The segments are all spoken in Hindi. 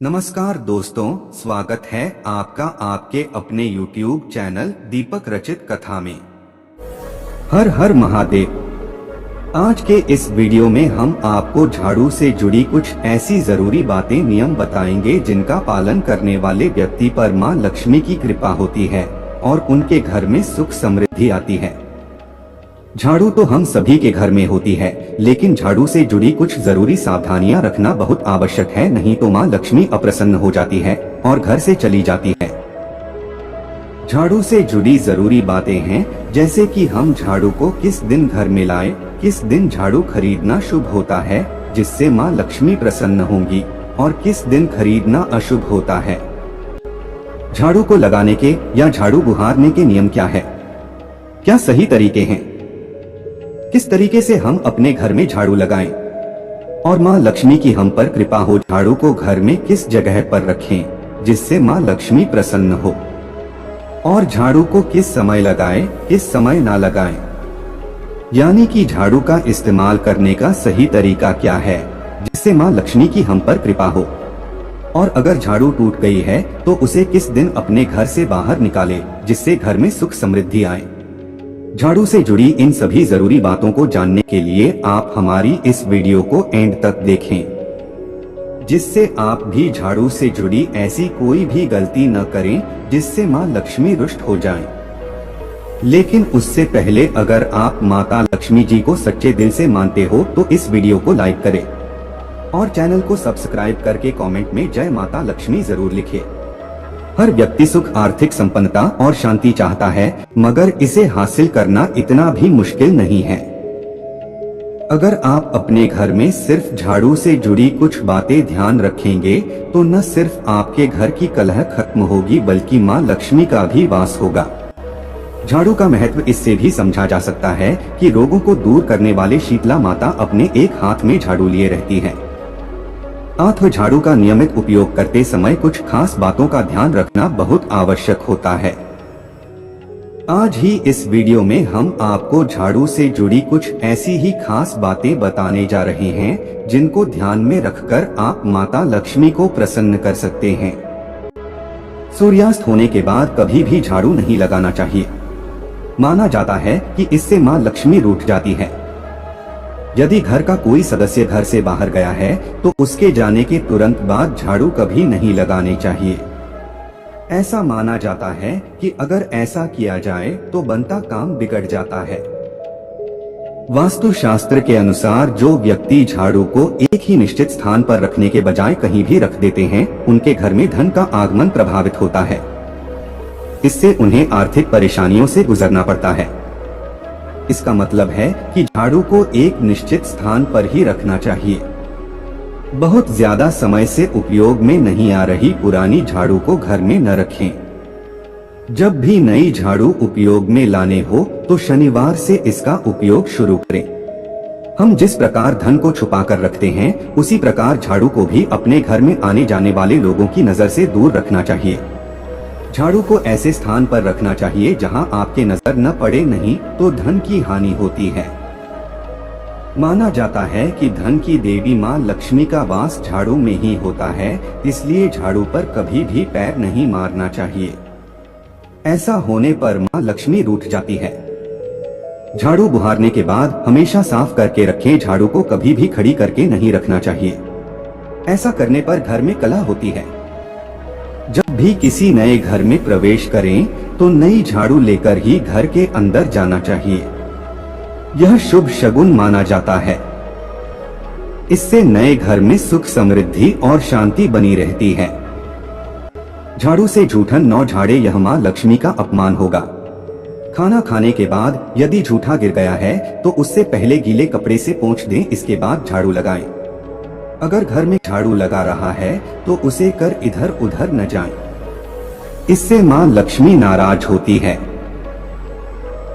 नमस्कार दोस्तों, स्वागत है आपका आपके अपने YouTube चैनल दीपक रचित कथा में। हर हर महादेव। आज के इस वीडियो में हम आपको झाड़ू से जुड़ी कुछ ऐसी जरूरी बातें नियम बताएंगे जिनका पालन करने वाले व्यक्ति पर मां लक्ष्मी की कृपा होती है और उनके घर में सुख समृद्धि आती है। झाड़ू तो हम सभी के घर में होती है, लेकिन झाड़ू से जुड़ी कुछ जरूरी सावधानियां रखना बहुत आवश्यक है, नहीं तो मां लक्ष्मी अप्रसन्न हो जाती है और घर से चली जाती है। झाड़ू से जुड़ी जरूरी बातें हैं, जैसे कि हम झाड़ू को किस दिन घर में लाएं, किस दिन झाड़ू खरीदना शुभ होता है जिससे मां लक्ष्मी प्रसन्न होंगी और किस दिन खरीदना अशुभ होता है। झाड़ू को लगाने के या झाड़ू बुहारने के नियम क्या है, क्या सही तरीके हैं, किस तरीके से हम अपने घर में झाड़ू लगाएं और मां लक्ष्मी की हम पर कृपा हो। झाड़ू को घर में किस जगह पर रखें जिससे मां लक्ष्मी प्रसन्न हो, और झाड़ू को किस समय लगाएं, किस समय ना लगाएं, यानी कि झाड़ू का इस्तेमाल करने का सही तरीका क्या है जिससे मां लक्ष्मी की हम पर कृपा हो। और अगर झाड़ू टूट गई है तो उसे किस दिन अपने घर से बाहर निकालें जिससे घर में सुख समृद्धि आए। झाड़ू से जुड़ी इन सभी जरूरी बातों को जानने के लिए आप हमारी इस वीडियो को एंड तक देखें, जिससे आप भी झाड़ू से जुड़ी ऐसी कोई भी गलती न करें जिससे मां लक्ष्मी रुष्ट हो जाएं। लेकिन उससे पहले अगर आप माता लक्ष्मी जी को सच्चे दिल से मानते हो तो इस वीडियो को लाइक करें और चैनल को सब्सक्राइब करके कमेंट में जय माता लक्ष्मी जरूर लिखें। हर व्यक्ति सुख, आर्थिक संपन्नता और शांति चाहता है, मगर इसे हासिल करना इतना भी मुश्किल नहीं है। अगर आप अपने घर में सिर्फ झाड़ू से जुड़ी कुछ बातें ध्यान रखेंगे तो न सिर्फ आपके घर की कलह खत्म होगी बल्कि मां लक्ष्मी का भी वास होगा। झाड़ू का महत्व इससे भी समझा जा सकता है कि रोगों को दूर करने वाले शीतला माता अपने एक हाथ में झाड़ू लिए रहती है। हाथ में झाड़ू का नियमित उपयोग करते समय कुछ खास बातों का ध्यान रखना बहुत आवश्यक होता है। आज ही इस वीडियो में हम आपको झाड़ू से जुड़ी कुछ ऐसी ही खास बातें बताने जा रहे हैं जिनको ध्यान में रखकर आप माता लक्ष्मी को प्रसन्न कर सकते हैं। सूर्यास्त होने के बाद कभी भी झाड़ू नहीं लगाना चाहिए। माना जाता है कि इससे मां लक्ष्मी रूठ जाती है। यदि घर का कोई सदस्य घर से बाहर गया है तो उसके जाने के तुरंत बाद झाड़ू कभी नहीं लगाने चाहिए। ऐसा माना जाता है कि अगर ऐसा किया जाए तो बनता काम बिगड़ जाता है। वास्तुशास्त्र के अनुसार जो व्यक्ति झाड़ू को एक ही निश्चित स्थान पर रखने के बजाय कहीं भी रख देते हैं, उनके घर में धन का आगमन प्रभावित होता है। इससे उन्हें आर्थिक परेशानियों से गुजरना पड़ता है। इसका मतलब है कि झाड़ू को एक निश्चित स्थान पर ही रखना चाहिए। बहुत ज्यादा समय से उपयोग में नहीं आ रही पुरानी झाड़ू को घर में न रखें। जब भी नई झाड़ू उपयोग में लाने हो तो शनिवार से इसका उपयोग शुरू करें। हम जिस प्रकार धन को छुपा कर रखते हैं, उसी प्रकार झाड़ू को भी अपने घर में आने जाने वाले लोगों की नजर से दूर रखना चाहिए। झाड़ू को ऐसे स्थान पर रखना चाहिए जहां आपके नजर न पड़े, नहीं तो धन की हानि होती है। माना जाता है कि धन की देवी मां लक्ष्मी का वास झाड़ू में ही होता है, इसलिए झाड़ू पर कभी भी पैर नहीं मारना चाहिए। ऐसा होने पर मां लक्ष्मी रूठ जाती है। झाड़ू बुहारने के बाद हमेशा साफ करके रखें। झाड़ू को कभी भी खड़ी करके नहीं रखना चाहिए। ऐसा करने पर घर में कलह होती है। जब भी किसी नए घर में प्रवेश करें तो नई झाड़ू लेकर ही घर के अंदर जाना चाहिए। यह शुभ शगुन माना जाता है। इससे नए घर में सुख, समृद्धि और शांति बनी रहती है। झाड़ू से जूठन न झाड़े, यह मां लक्ष्मी का अपमान होगा। खाना खाने के बाद यदि जूठा गिर गया है तो उससे पहले गीले कपड़े से पोंछ दें, इसके बाद झाड़ू लगाएं। अगर घर में झाड़ू लगा रहा है तो उसे कर इधर उधर न जाएं। इससे मां लक्ष्मी नाराज होती है।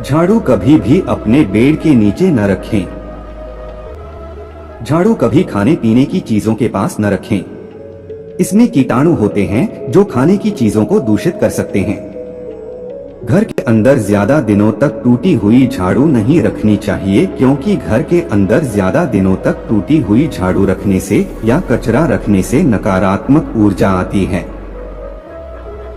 झाड़ू कभी भी अपने बेड के नीचे न रखें। झाड़ू कभी खाने पीने की चीजों के पास न रखें। इसमें कीटाणु होते हैं जो खाने की चीजों को दूषित कर सकते हैं। घर के अंदर ज्यादा दिनों तक टूटी हुई झाड़ू नहीं रखनी चाहिए, क्योंकि घर के अंदर ज्यादा दिनों तक टूटी हुई झाड़ू रखने से या कचरा रखने से नकारात्मक ऊर्जा आती है।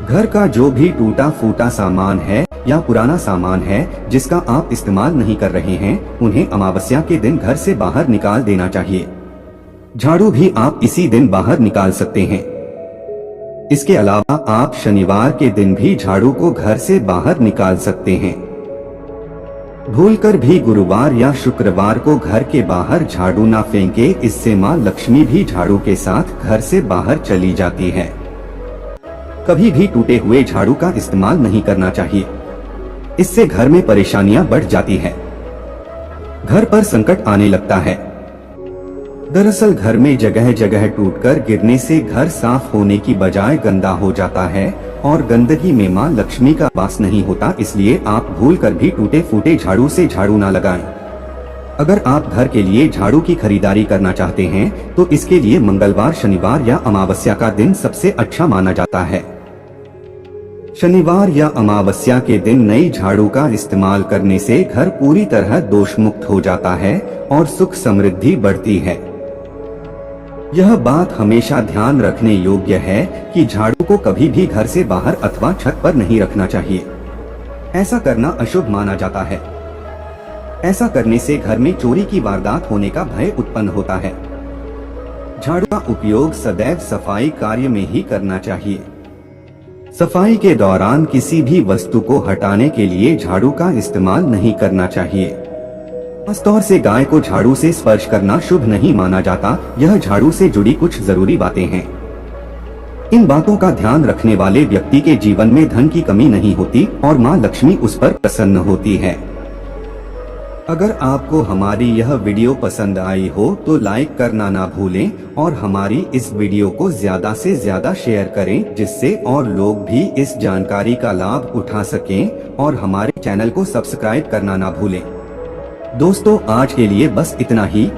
घर का जो भी टूटा फूटा सामान है या पुराना सामान है जिसका आप इस्तेमाल नहीं कर रहे हैं, उन्हें अमावस्या के दिन घर से बाहर निकाल देना चाहिए। झाड़ू भी आप इसी दिन बाहर निकाल सकते हैं। इसके अलावा आप शनिवार के दिन भी झाड़ू को घर से बाहर निकाल सकते हैं। भूलकर भी गुरुवार या शुक्रवार को घर के बाहर झाड़ू ना फेंके, इससे मां लक्ष्मी भी झाड़ू के साथ घर से बाहर चली जाती है। कभी भी टूटे हुए झाड़ू का इस्तेमाल नहीं करना चाहिए, इससे घर में परेशानियां बढ़ जाती है, घर पर संकट आने लगता है। दरअसल घर में जगह जगह टूटकर गिरने से घर साफ होने की बजाय गंदा हो जाता है और गंदगी में मां लक्ष्मी का वास नहीं होता, इसलिए आप भूलकर भी टूटे फूटे झाड़ू से झाड़ू ना लगाएं। अगर आप घर के लिए झाड़ू की खरीदारी करना चाहते हैं तो इसके लिए मंगलवार, शनिवार या अमावस्या का दिन सबसे अच्छा माना जाता है। शनिवार या अमावस्या के दिन नई झाड़ू का इस्तेमाल करने से घर पूरी तरह दोष मुक्त हो जाता है और सुख समृद्धि बढ़ती है। यह बात हमेशा ध्यान रखने योग्य है कि झाड़ू को कभी भी घर से बाहर अथवा छत पर नहीं रखना चाहिए। ऐसा करना अशुभ माना जाता है। ऐसा करने से घर में चोरी की वारदात होने का भय उत्पन्न होता है। झाड़ू का उपयोग सदैव सफाई कार्य में ही करना चाहिए। सफाई के दौरान किसी भी वस्तु को हटाने के लिए झाड़ू का इस्तेमाल नहीं करना चाहिए। खासतौर से गाय को झाड़ू से स्पर्श करना शुभ नहीं माना जाता। यह झाड़ू से जुड़ी कुछ जरूरी बातें हैं। इन बातों का ध्यान रखने वाले व्यक्ति के जीवन में धन की कमी नहीं होती और मां लक्ष्मी उस पर प्रसन्न होती है। अगर आपको हमारी यह वीडियो पसंद आई हो तो लाइक करना ना भूलें और हमारी इस वीडियो को ज्यादा से ज्यादा शेयर करें, जिससे और लोग भी इस जानकारी का लाभ उठा सकें और हमारे चैनल को सब्सक्राइब करना ना भूलें। दोस्तों, आज के लिए बस इतना ही।